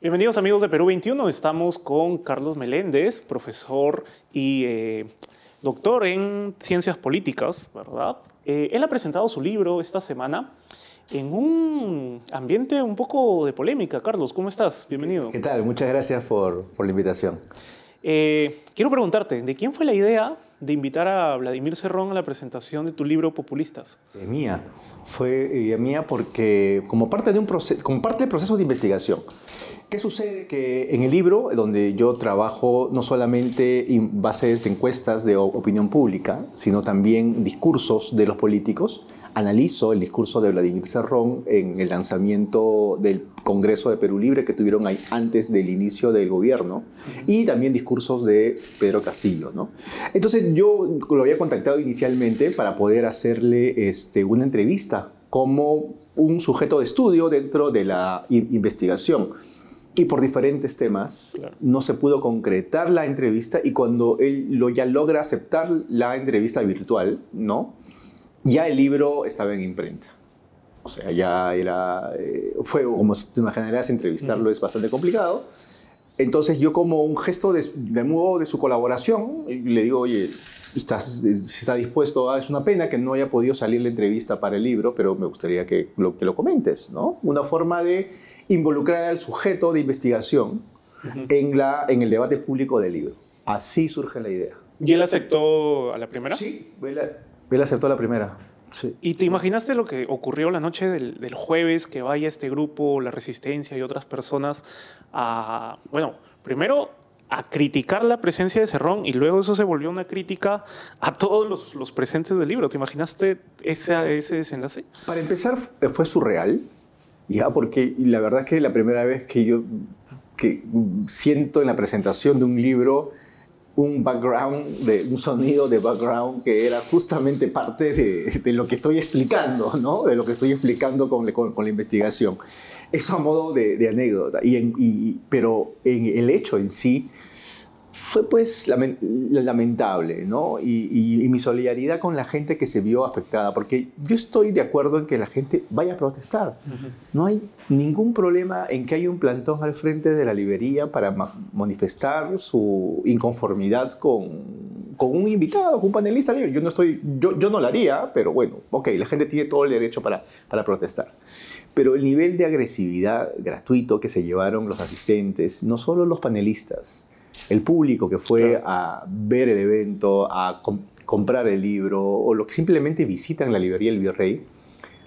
Bienvenidos amigos de Perú 21. Estamos con Carlos Meléndez, profesor y doctor en ciencias políticas, ¿verdad? Él ha presentado su libro esta semana en un ambiente un poco de polémica. Carlos, ¿cómo estás? Bienvenido. ¿Qué tal? Muchas gracias por la invitación. Quiero preguntarte, ¿de quién fue la idea de invitar a Vladimir Cerrón a la presentación de tu libro Populistas? Mía. Fue mía porque como parte del proceso de investigación. ¿Qué sucede? Que en el libro, donde yo trabajo no solamente en bases de encuestas de opinión pública, sino también discursos de los políticos, analizo el discurso de Vladimir Cerrón en el lanzamiento del Congreso de Perú Libre que tuvieron ahí antes del inicio del gobierno, y también discursos de Pedro Castillo, ¿no? Entonces yo lo había contactado inicialmente para poder hacerle una entrevista como un sujeto de estudio dentro de la investigación. Y por diferentes temas no se pudo concretar la entrevista, y cuando él ya logra aceptar la entrevista virtual, ¿no?, ya el libro estaba en imprenta. O sea, ya era... fue, como te imaginarás, entrevistarlo es bastante complicado. Entonces yo, como un gesto de nuevo de su colaboración, le digo, oye, ¿está dispuesto? Es una pena que no haya podido salir la entrevista para el libro, pero me gustaría que lo comentes, ¿no? Una forma de involucrar al sujeto de investigación en el debate público del libro. Así surge la idea. ¿Y él aceptó a la primera? Sí, él aceptó a la primera. Sí. ¿Y te imaginaste lo que ocurrió la noche del jueves, que vaya este grupo, La Resistencia y otras personas a, bueno, primero a criticar la presencia de Cerrón, y luego eso se volvió una crítica a todos los presentes del libro? ¿Te imaginaste ese desenlace? Para empezar, fue surreal, ya, porque la verdad es que la primera vez que yo siento en la presentación de un libro un sonido de background que era justamente parte de lo que estoy explicando, ¿no? De lo que estoy explicando con la investigación. Eso a modo de anécdota. Pero en el hecho en sí fue pues lamentable, ¿no? Y mi solidaridad con la gente que se vio afectada, porque yo estoy de acuerdo en que la gente vaya a protestar. No hay ningún problema en que haya un plantón al frente de la librería para manifestar su inconformidad con un invitado, con un panelista libre. Yo no lo haría, pero bueno, ok, la gente tiene todo el derecho para protestar. Pero el nivel de agresividad gratuito que se llevaron los asistentes, no solo los panelistas, el público que fue a ver el evento, a comprar el libro, o los que simplemente visitan la librería El Virrey,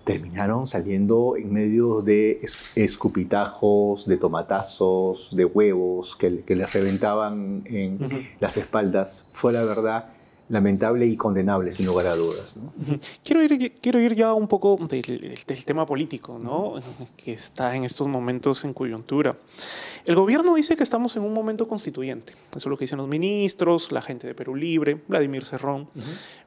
terminaron saliendo en medio de escupitajos, de tomatazos, de huevos que les reventaban en las espaldas. Fue, la verdad, lamentable y condenable, sin lugar a dudas, ¿no? Quiero ir ya un poco del tema político, ¿no? Que está en estos momentos en coyuntura. El gobierno dice que estamos en un momento constituyente. Eso es lo que dicen los ministros, la gente de Perú Libre, Vladimir Cerrón.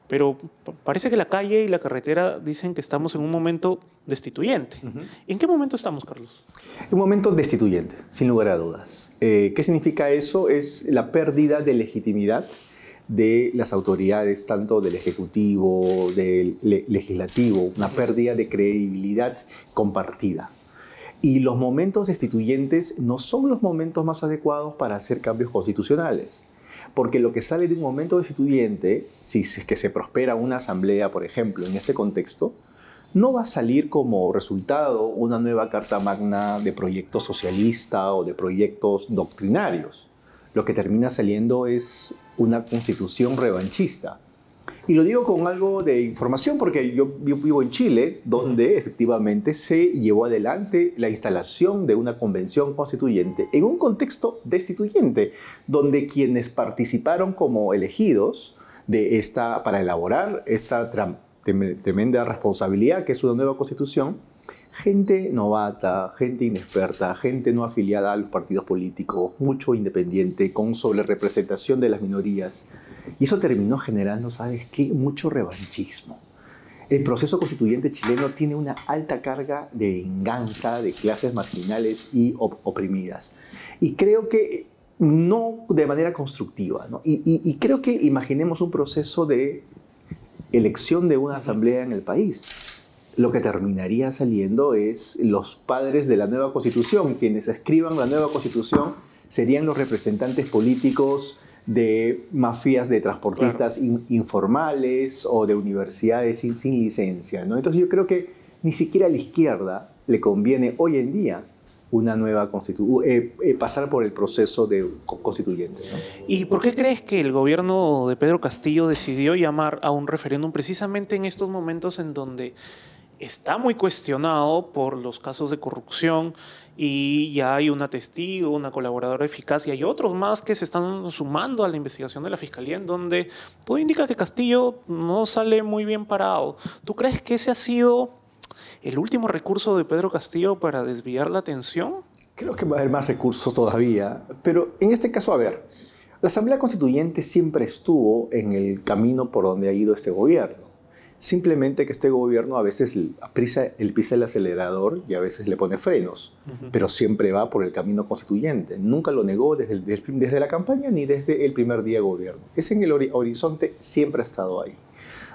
Pero parece que la calle y la carretera dicen que estamos en un momento destituyente. ¿En qué momento estamos, Carlos? Un momento destituyente, sin lugar a dudas. ¿Qué significa eso? Es la pérdida de legitimidad de las autoridades, tanto del Ejecutivo, del Legislativo, una pérdida de credibilidad compartida. Y los momentos destituyentes no son los momentos más adecuados para hacer cambios constitucionales. Porque lo que sale de un momento destituyente, si es que se prospera una asamblea, por ejemplo, en este contexto, no va a salir como resultado una nueva Carta Magna de proyecto socialista o de proyectos doctrinarios. Lo que termina saliendo es una constitución revanchista. Y lo digo con algo de información porque yo vivo en Chile, donde efectivamente se llevó adelante la instalación de una convención constituyente en un contexto destituyente, donde quienes participaron como elegidos para elaborar esta tremenda responsabilidad que es una nueva constitución, gente novata, gente inexperta, gente no afiliada a los partidos políticos, mucho independiente, con sobrerepresentación de las minorías. Y eso terminó generando, ¿sabes qué? Mucho revanchismo. El proceso constituyente chileno tiene una alta carga de venganza de clases marginales y oprimidas. Y creo que no de manera constructiva, ¿no? Y creo que imaginemos un proceso de elección de una asamblea en el país. lo que terminaría saliendo es los padres de la nueva Constitución. Quienes escriban la nueva Constitución serían los representantes políticos de mafias de transportistas informales o de universidades sin licencia, ¿no? Entonces yo creo que ni siquiera a la izquierda le conviene hoy en día una nueva pasar por el proceso de constituyente, ¿no? ¿Y por qué crees que el gobierno de Pedro Castillo decidió llamar a un referéndum precisamente en estos momentos en donde está muy cuestionado por los casos de corrupción y ya hay una testigo, una colaboradora eficaz y hay otros más que se están sumando a la investigación de la Fiscalía en donde todo indica que Castillo no sale muy bien parado? ¿Tú crees que ese ha sido el último recurso de Pedro Castillo para desviar la atención? Creo que va a haber más recursos todavía, pero en este caso, a ver, la Asamblea Constituyente siempre estuvo en el camino por donde ha ido este gobierno. Simplemente que este gobierno a veces pisa el acelerador y a veces le pone frenos, pero siempre va por el camino constituyente. Nunca lo negó desde la campaña ni desde el primer día de gobierno. Ese en el horizonte siempre ha estado ahí.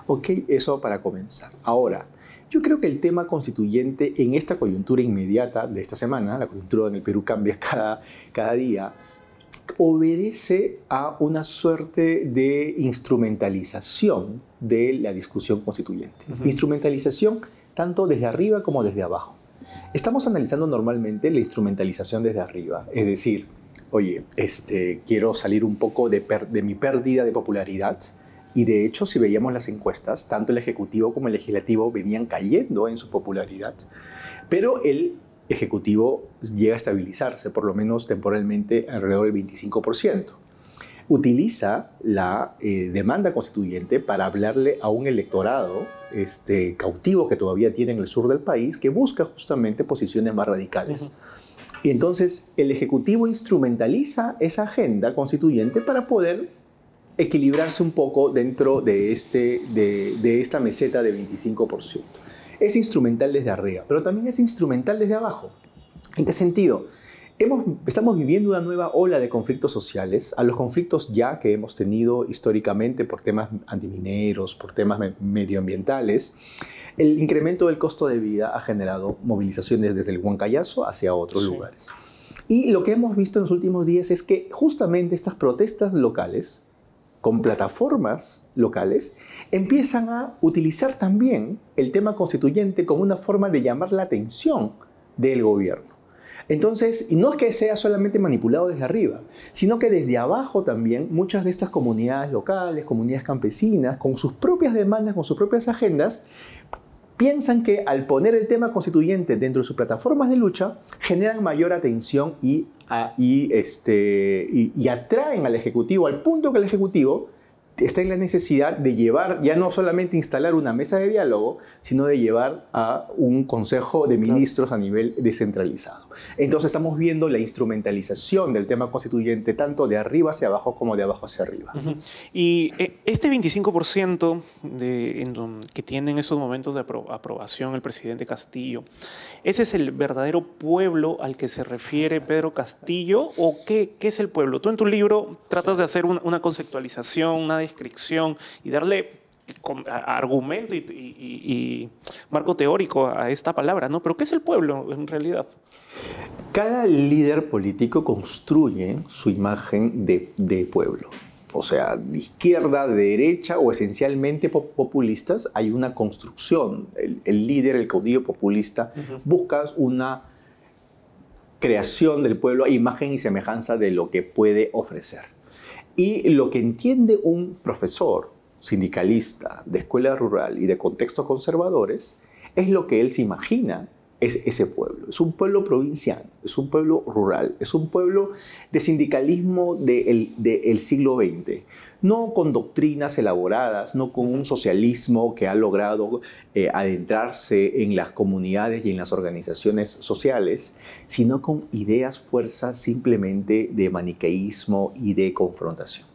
Ok, eso para comenzar. Ahora, yo creo que el tema constituyente en esta coyuntura inmediata de esta semana, la coyuntura en el Perú cambia cada día, obedece a una suerte de instrumentalización de la discusión constituyente. Instrumentalización tanto desde arriba como desde abajo. Estamos analizando normalmente la instrumentalización desde arriba, es decir, oye, quiero salir un poco de mi pérdida de popularidad, y de hecho, si veíamos las encuestas, tanto el Ejecutivo como el Legislativo venían cayendo en su popularidad, pero el Ejecutivo llega a estabilizarse, por lo menos temporalmente, alrededor del 25%. Utiliza la demanda constituyente para hablarle a un electorado cautivo que todavía tiene en el sur del país, que busca justamente posiciones más radicales. Y entonces el Ejecutivo instrumentaliza esa agenda constituyente para poder equilibrarse un poco dentro de esta meseta de 25%. Es instrumental desde arriba, pero también es instrumental desde abajo. ¿En qué sentido? Estamos viviendo una nueva ola de conflictos sociales, a los conflictos ya que hemos tenido históricamente por temas antimineros, por temas medioambientales. El incremento del costo de vida ha generado movilizaciones desde el Huancayazo hacia otros lugares. Y lo que hemos visto en los últimos días es que justamente estas protestas locales, con plataformas locales, empiezan a utilizar también el tema constituyente como una forma de llamar la atención del gobierno. Entonces, y no es que sea solamente manipulado desde arriba, sino que desde abajo también muchas de estas comunidades locales, comunidades campesinas, con sus propias demandas, con sus propias agendas, piensan que al poner el tema constituyente dentro de sus plataformas de lucha, generan mayor atención y atraen al Ejecutivo, al punto que el Ejecutivo está en la necesidad de llevar, ya no solamente instalar una mesa de diálogo, sino de llevar a un consejo de ministros a nivel descentralizado. Entonces estamos viendo la instrumentalización del tema constituyente tanto de arriba hacia abajo como de abajo hacia arriba. Y este 25% que tiene en estos momentos de aprobación el presidente Castillo, ¿ese es el verdadero pueblo al que se refiere Pedro Castillo o qué es el pueblo? Tú en tu libro tratas de hacer una conceptualización, una descripción y darle argumento y marco teórico a esta palabra, ¿no? Pero ¿qué es el pueblo en realidad? Cada líder político construye su imagen de pueblo. O sea, de izquierda, de derecha o esencialmente populistas, hay una construcción. El líder, el caudillo populista, busca una creación del pueblo a imagen y semejanza de lo que puede ofrecer. Y lo que entiende un profesor sindicalista de escuela rural y de contextos conservadores es lo que él se imagina es ese pueblo. Es un pueblo provinciano, es un pueblo rural, es un pueblo de sindicalismo del siglo XX. No con doctrinas elaboradas, no con un socialismo que ha logrado adentrarse en las comunidades y en las organizaciones sociales, sino con ideas, fuerzas simplemente de maniqueísmo y de confrontación.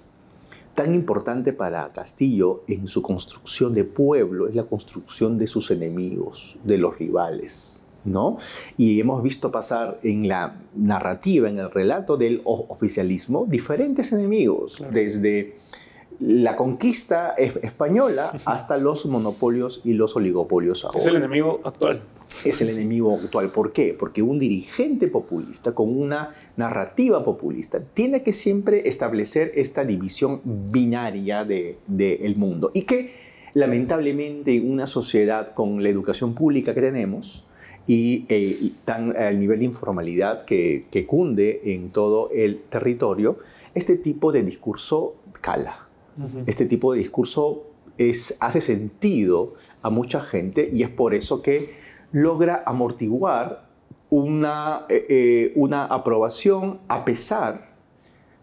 Tan importante para Castillo en su construcción de pueblo es la construcción de sus enemigos, de los rivales, ¿no? Y hemos visto pasar en la narrativa, en el relato del oficialismo, diferentes enemigos, desde la conquista española hasta los monopolios y los oligopolios ahora. Es el enemigo actual. Es el enemigo actual. ¿Por qué? Porque un dirigente populista con una narrativa populista tiene que siempre establecer esta división binaria del mundo. Y que lamentablemente en una sociedad con la educación pública que tenemos y el nivel de informalidad que cunde en todo el territorio, este tipo de discurso cala. Este tipo de discurso hace sentido a mucha gente y es por eso que logra amortiguar una aprobación a pesar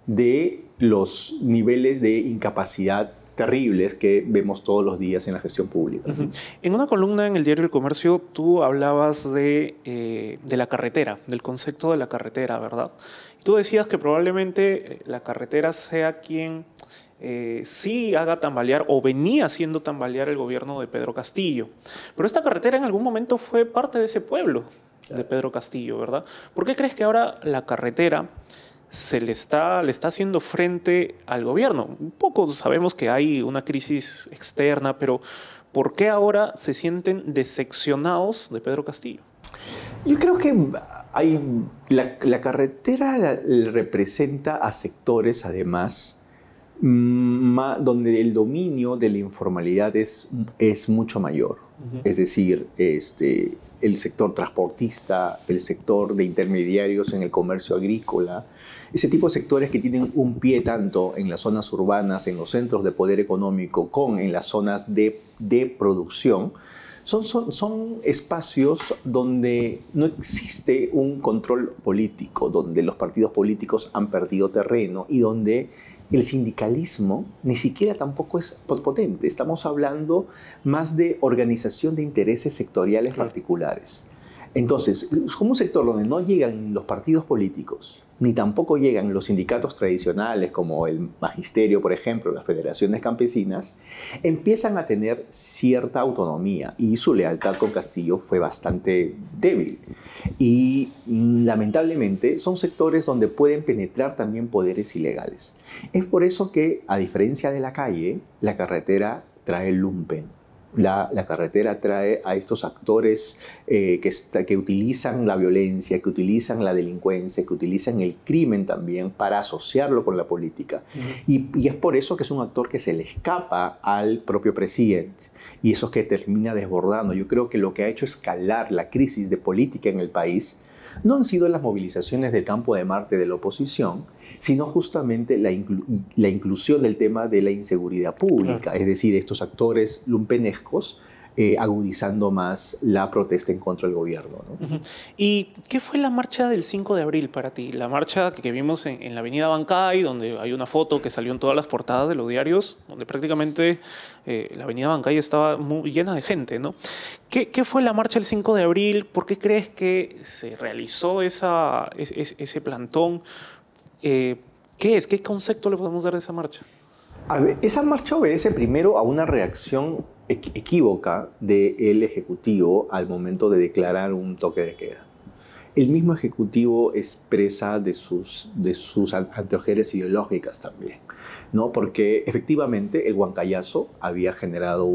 de los niveles de incapacidad terribles que vemos todos los días en la gestión pública. En una columna en el diario El Comercio tú hablabas de la carretera, del concepto de la carretera, ¿verdad? Y tú decías que probablemente la carretera sea quien sí haga tambalear o venía haciendo tambalear el gobierno de Pedro Castillo. Pero esta carretera en algún momento fue parte de ese pueblo de Pedro Castillo, ¿verdad? ¿Por qué crees que ahora la carretera le está haciendo frente al gobierno? Un poco sabemos que hay una crisis externa, pero ¿por qué ahora se sienten decepcionados de Pedro Castillo? Yo creo que la carretera representa a sectores, además, donde el dominio de la informalidad es mucho mayor. Es decir, el sector transportista, el sector de intermediarios en el comercio agrícola, ese tipo de sectores que tienen un pie tanto en las zonas urbanas, en los centros de poder económico, como en las zonas de producción, son espacios donde no existe un control político, donde los partidos políticos han perdido terreno y donde el sindicalismo ni siquiera tampoco es potente. Estamos hablando más de organización de intereses sectoriales particulares. Entonces, como un sector donde no llegan los partidos políticos, ni tampoco llegan los sindicatos tradicionales como el magisterio, por ejemplo, las federaciones campesinas, empiezan a tener cierta autonomía y su lealtad con Castillo fue bastante débil. Y lamentablemente son sectores donde pueden penetrar también poderes ilegales. Es por eso que, a diferencia de la calle, la carretera trae lumpen. La carretera trae a estos actores que utilizan la violencia, que utilizan la delincuencia, que utilizan el crimen también para asociarlo con la política. Y es por eso que es un actor que se le escapa al propio presidente y eso es que termina desbordando. Yo creo que lo que ha hecho escalar la crisis de política en el país no han sido las movilizaciones del campo de Marte de la oposición, sino justamente la inclusión del tema de la inseguridad pública, es decir, estos actores lumpenescos agudizando más la protesta en contra del gobierno, ¿no? ¿Y qué fue la marcha del 5 de abril para ti? La marcha que vimos en la avenida Bancay, donde hay una foto que salió en todas las portadas de los diarios, donde prácticamente la avenida Bancay estaba muy llena de gente, ¿no? ¿Qué fue la marcha del 5 de abril? ¿Por qué crees que se realizó ese plantón? ¿Qué es? ¿Qué concepto le podemos dar a esa marcha? A ver, esa marcha obedece primero a una reacción equívoca del Ejecutivo al momento de declarar un toque de queda. El mismo Ejecutivo expresa de sus anteojeras ideológicas también, ¿no? Porque efectivamente el huancayazo había generado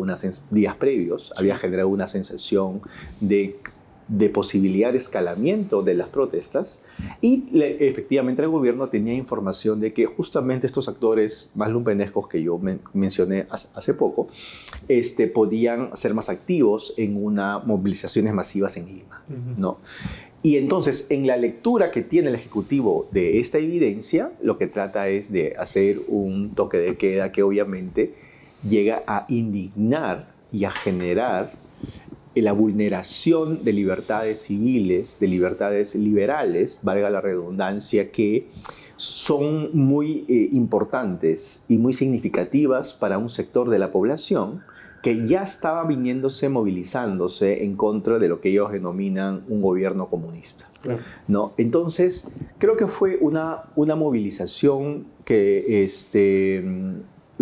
días previos, había generado una sensación de posibilidad de escalamiento de las protestas y efectivamente el gobierno tenía información de que justamente estos actores más lumpenescos que yo mencioné hace poco podían ser más activos en unas movilizaciones masivas en Lima, ¿no? Y entonces, en la lectura que tiene el Ejecutivo de esta evidencia, lo que trata es de hacer un toque de queda que obviamente llega a indignar y a generar la vulneración de libertades civiles, de libertades liberales, valga la redundancia, que son muy importantes y muy significativas para un sector de la población que ya estaba movilizándose en contra de lo que ellos denominan un gobierno comunista. Claro. ¿No? Entonces, creo que fue una movilización que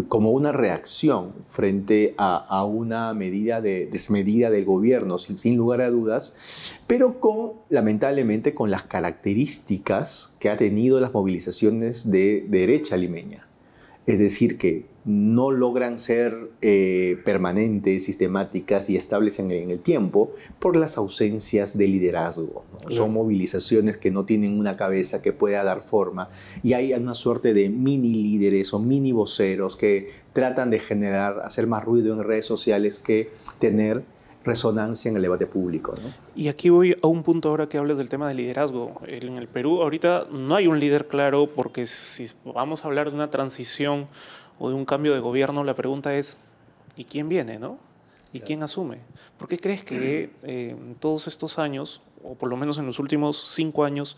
como una reacción frente a una medida desmedida del gobierno, sin lugar a dudas, pero lamentablemente con las características que ha tenido las movilizaciones de derecha limeña. Es decir, que no logran ser permanentes, sistemáticas y estables en el tiempo por las ausencias de liderazgo, ¿no? Claro. Son movilizaciones que no tienen una cabeza que pueda dar forma y hay una suerte de mini líderes o mini voceros que tratan de hacer más ruido en redes sociales que tener resonancia en el debate público, ¿no? Y aquí voy a un punto ahora que hablas del tema del liderazgo. En el Perú ahorita no hay un líder claro porque si vamos a hablar de una transición o de un cambio de gobierno, la pregunta es, ¿y quién viene, no? ¿Y quién asume? ¿Por qué crees que en todos estos años, o por lo menos en los últimos 5 años,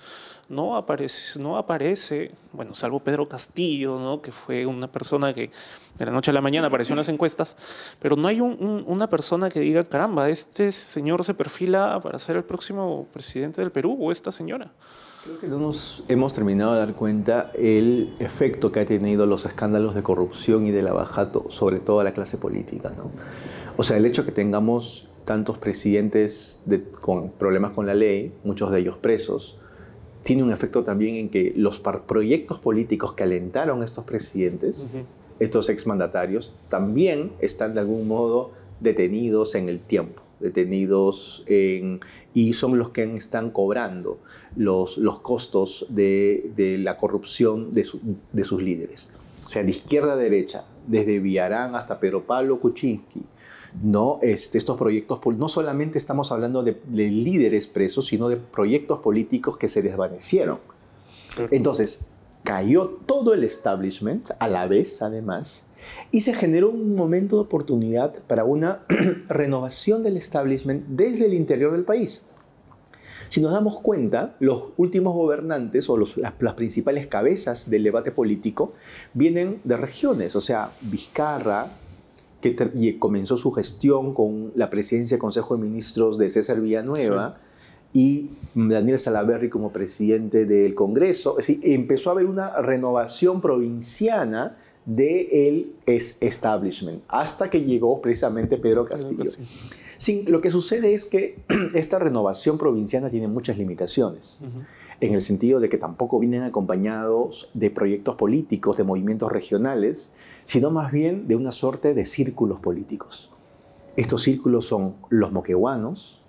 no aparece, bueno, salvo Pedro Castillo, ¿no? Que fue una persona que de la noche a la mañana apareció en las encuestas, pero no hay una persona que diga, caramba, este señor se perfila para ser el próximo presidente del Perú, o esta señora? Creo que no nos hemos terminado de dar cuenta el efecto que ha tenido los escándalos de corrupción y de lavajato sobre toda la clase política, ¿no? O sea, el hecho que tengamos tantos presidentes con problemas con la ley, muchos de ellos presos, tiene un efecto también en que los proyectos políticos que alentaron a estos presidentes, estos exmandatarios, también están de algún modo detenidos en el tiempo, y son los que están cobrando los costos de la corrupción de sus líderes. O sea, de izquierda a derecha, desde Villarán hasta Pedro Pablo Kuczynski, ¿no? Estos proyectos, no solamente estamos hablando de líderes presos, sino de proyectos políticos que se desvanecieron. Entonces, cayó todo el establishment a la vez, además, y se generó un momento de oportunidad para una renovación del establishment desde el interior del país. Si nos damos cuenta, los últimos gobernantes o las principales cabezas del debate político vienen de regiones, o sea, Vizcarra, que comenzó su gestión con la presidencia del Consejo de Ministros de César Villanueva, sí, y Daniel Salaverry como presidente del Congreso. Es decir, empezó a haber una renovación provinciana del establishment, hasta que llegó precisamente Pedro Castillo. Sí, lo que sucede es que esta renovación provinciana tiene muchas limitaciones, en el sentido de que tampoco vienen acompañados de proyectos políticos, de movimientos regionales, sino más bien de una suerte de círculos políticos. Estos círculos son los moqueguanos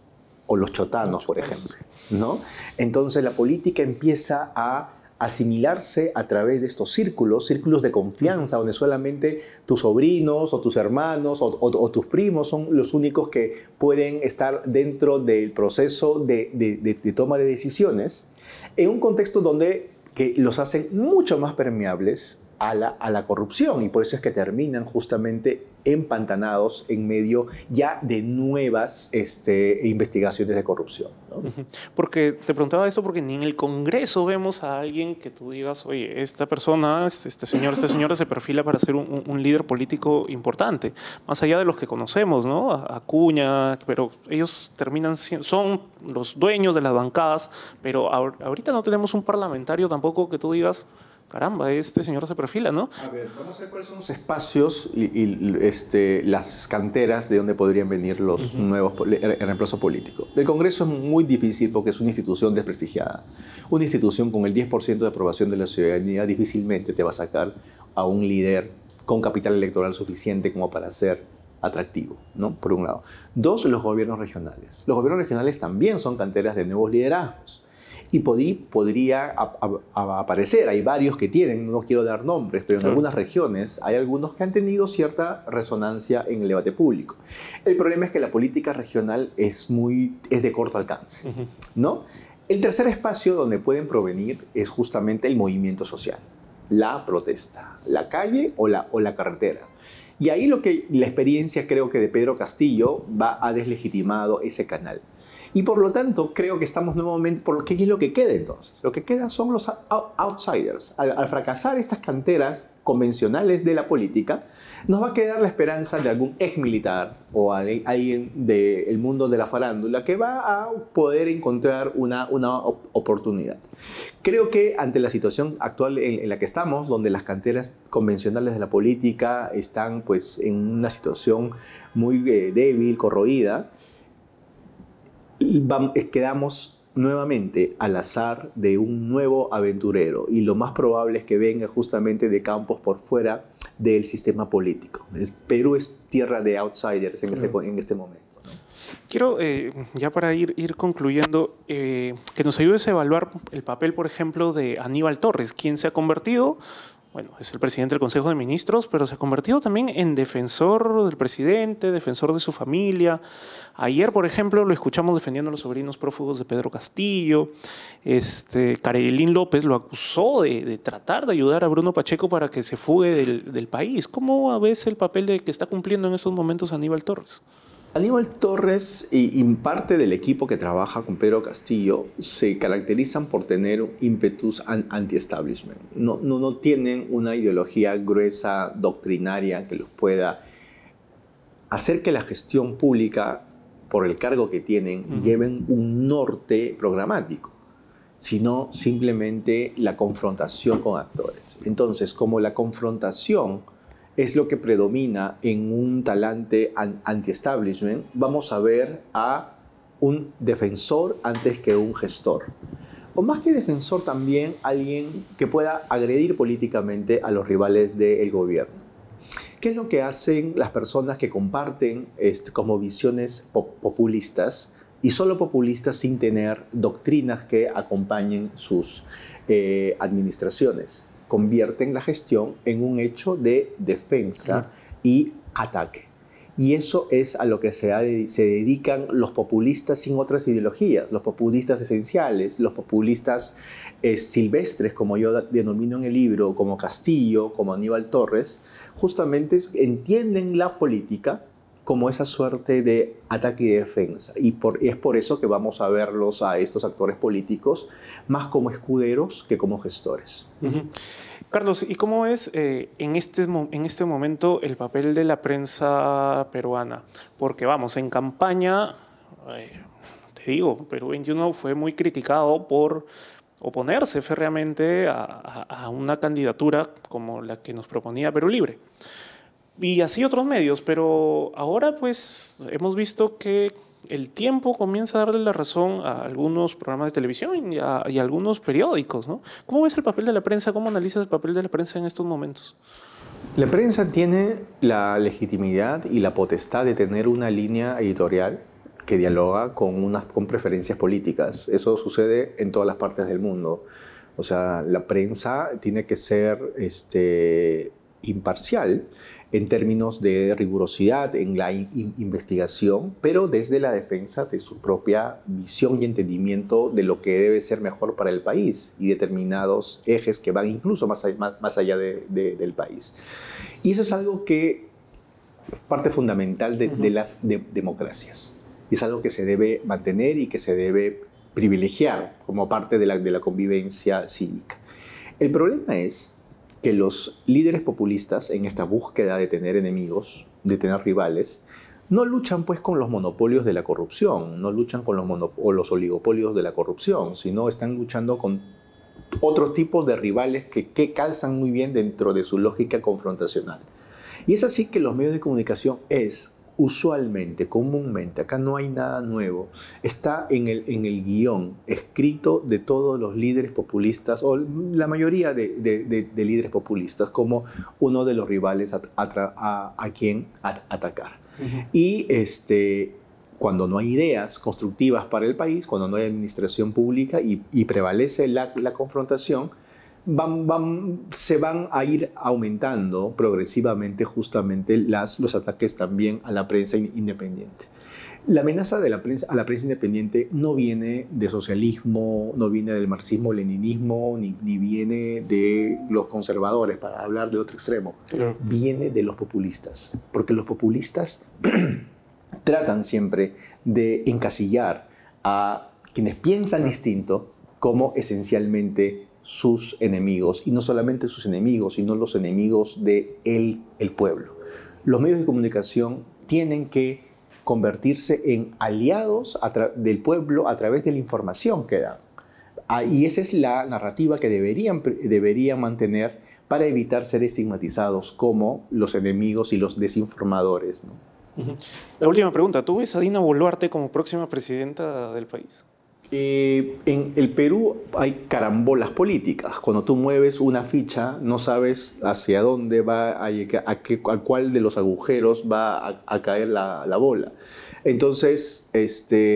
o los chotanos, por ejemplo, ¿no? Entonces la política empieza a asimilarse a través de estos círculos de confianza, donde solamente tus sobrinos o tus hermanos o tus primos son los únicos que pueden estar dentro del proceso de toma de decisiones, en un contexto donde que los hacen mucho más permeables a la corrupción, y por eso es que terminan justamente empantanados en medio ya de nuevas investigaciones de corrupción, ¿no? Porque te preguntaba esto porque ni en el Congreso vemos a alguien que tú digas, oye, esta persona, esta señora se perfila para ser un líder político importante, más allá de los que conocemos, ¿no? Acuña, pero ellos son los dueños de las bancadas, pero ahorita no tenemos un parlamentario tampoco que tú digas, caramba, este señor se perfila, ¿no? A ver, vamos a ver cuáles son los espacios y las canteras de donde podrían venir los nuevos el reemplazo político. El Congreso es muy difícil porque es una institución desprestigiada. Una institución con el 10% de aprobación de la ciudadanía difícilmente te va a sacar a un líder con capital electoral suficiente como para ser atractivo, ¿no? Por un lado. Dos, los gobiernos regionales. Los gobiernos regionales también son canteras de nuevos liderazgos. Y podría aparecer, hay varios que tienen, no quiero dar nombres, pero en algunas regiones hay algunos que han tenido cierta resonancia en el debate público. El problema es que la política regional es de corto alcance, ¿no? El tercer espacio donde pueden provenir es justamente el movimiento social, la protesta, la calle o la carretera. Y ahí la experiencia creo que de Pedro Castillo ha deslegitimado ese canal. Y por lo tanto, creo que estamos nuevamente... ¿Qué es lo que queda entonces? Lo que queda son los outsiders. Al fracasar estas canteras convencionales de la política, nos va a quedar la esperanza de algún ex militar o alguien del mundo de la farándula que va a poder encontrar una oportunidad. Creo que ante la situación actual en la que estamos, donde las canteras convencionales de la política están pues, en una situación muy débil, corroída, quedamos nuevamente al azar de un nuevo aventurero, y lo más probable es que venga justamente de campos por fuera del sistema político. Perú es tierra de outsiders en este momento. Quiero, ya para ir concluyendo, que nos ayudes a evaluar el papel, por ejemplo, de Aníbal Torres, quien se ha convertido, bueno, es el presidente del Consejo de Ministros, pero se ha convertido también en defensor del presidente, defensor de su familia. Ayer, por ejemplo, lo escuchamos defendiendo a los sobrinos prófugos de Pedro Castillo. Karelyn López lo acusó de tratar de ayudar a Bruno Pacheco para que se fugue del país. ¿Cómo ves el papel que está cumpliendo en estos momentos Aníbal Torres? Aníbal Torres y parte del equipo que trabaja con Pedro Castillo se caracterizan por tener un ímpetus anti-establishment. No tienen una ideología gruesa, doctrinaria, que los pueda hacer que la gestión pública, por el cargo que tienen, lleven un norte programático, sino simplemente la confrontación con actores. Entonces, como la confrontación es lo que predomina en un talante anti-establishment, vamos a ver a un defensor antes que un gestor. O más que defensor, también alguien que pueda agredir políticamente a los rivales del gobierno. ¿Qué es lo que hacen las personas que comparten como visiones populistas, y solo populistas sin tener doctrinas que acompañen sus administraciones? Convierten la gestión en un hecho de defensa y ataque. Y eso es a lo que se dedican los populistas sin otras ideologías, los populistas esenciales, los populistas silvestres, como yo denomino en el libro, como Castillo, como Aníbal Torres. Justamente entienden la política como esa suerte de ataque y defensa. Y es por eso que vamos a verlos a estos actores políticos más como escuderos que como gestores. Carlos, ¿y cómo es en este momento el papel de la prensa peruana? Porque vamos, en campaña, te digo, Perú 21 fue muy criticado por oponerse férreamente a una candidatura como la que nos proponía Perú Libre. Y así otros medios, pero ahora pues hemos visto que el tiempo comienza a darle la razón a algunos programas de televisión y a algunos periódicos, ¿no? ¿Cómo ves el papel de la prensa? ¿Cómo analizas el papel de la prensa en estos momentos? La prensa tiene la legitimidad y la potestad de tener una línea editorial que dialoga con preferencias políticas. Eso sucede en todas las partes del mundo. O sea, la prensa tiene que ser imparcial en términos de rigurosidad en la investigación, pero desde la defensa de su propia visión y entendimiento de lo que debe ser mejor para el país y determinados ejes que van incluso más allá del país. Y eso es algo que es parte fundamental de las democracias. Y es algo que se debe mantener y que se debe privilegiar como parte de la convivencia cívica. El problema es que los líderes populistas, en esta búsqueda de tener enemigos, de tener rivales, no luchan pues con los monopolios de la corrupción, no luchan con los oligopolios de la corrupción, sino están luchando con otros tipos de rivales que calzan muy bien dentro de su lógica confrontacional. Y es así que los medios de comunicación usualmente, comúnmente, acá no hay nada nuevo, está en el guión escrito de todos los líderes populistas, o la mayoría de líderes populistas, como uno de los rivales a quien atacar. Y cuando no hay ideas constructivas para el país, cuando no hay administración pública y prevalece la confrontación, se van a ir aumentando progresivamente justamente los ataques también a la prensa independiente. La amenaza a la prensa independiente no viene de socialismo, no viene del marxismo-leninismo, ni viene de los conservadores, para hablar del otro extremo. Claro. Viene de los populistas, porque los populistas tratan siempre de encasillar a quienes piensan distinto como esencialmente sus enemigos, y no solamente sus enemigos, sino los enemigos del pueblo. Los medios de comunicación tienen que convertirse en aliados del pueblo a través de la información que dan. Y esa es la narrativa que deberían mantener para evitar ser estigmatizados como los enemigos y los desinformadores, ¿no? La última pregunta, ¿tú ves a Dina Boluarte como próxima presidenta del país? En el Perú hay carambolas políticas. Cuando tú mueves una ficha, no sabes hacia dónde va, a cuál de los agujeros va a caer la bola. Entonces,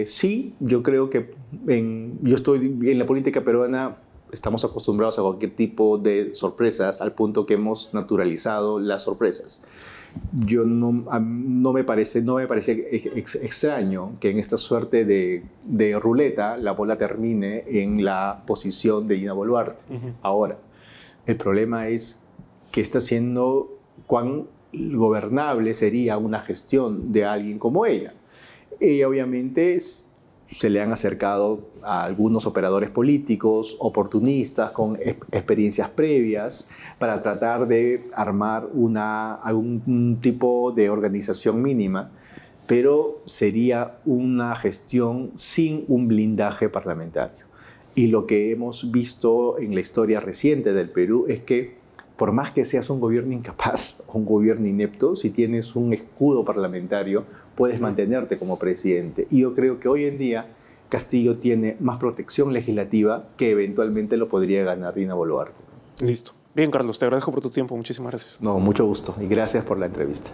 sí, yo creo que yo estoy en la política peruana, estamos acostumbrados a cualquier tipo de sorpresas, al punto que hemos naturalizado las sorpresas. No me parece extraño que en esta suerte de ruleta la bola termine en la posición de Dina Boluarte. Ahora, el problema es que está siendo cuán gobernable sería una gestión de alguien como ella. Ella obviamente se le han acercado a algunos operadores políticos, oportunistas, con experiencias previas, para tratar de armar algún tipo de organización mínima, pero sería una gestión sin un blindaje parlamentario. Y lo que hemos visto en la historia reciente del Perú es que, por más que seas un gobierno incapaz o un gobierno inepto, si tienes un escudo parlamentario, puedes mantenerte como presidente. Y yo creo que hoy en día Castillo tiene más protección legislativa que eventualmente lo podría ganar Dina Boluarte. Listo. Bien, Carlos, te agradezco por tu tiempo. Muchísimas gracias. No, mucho gusto y gracias por la entrevista.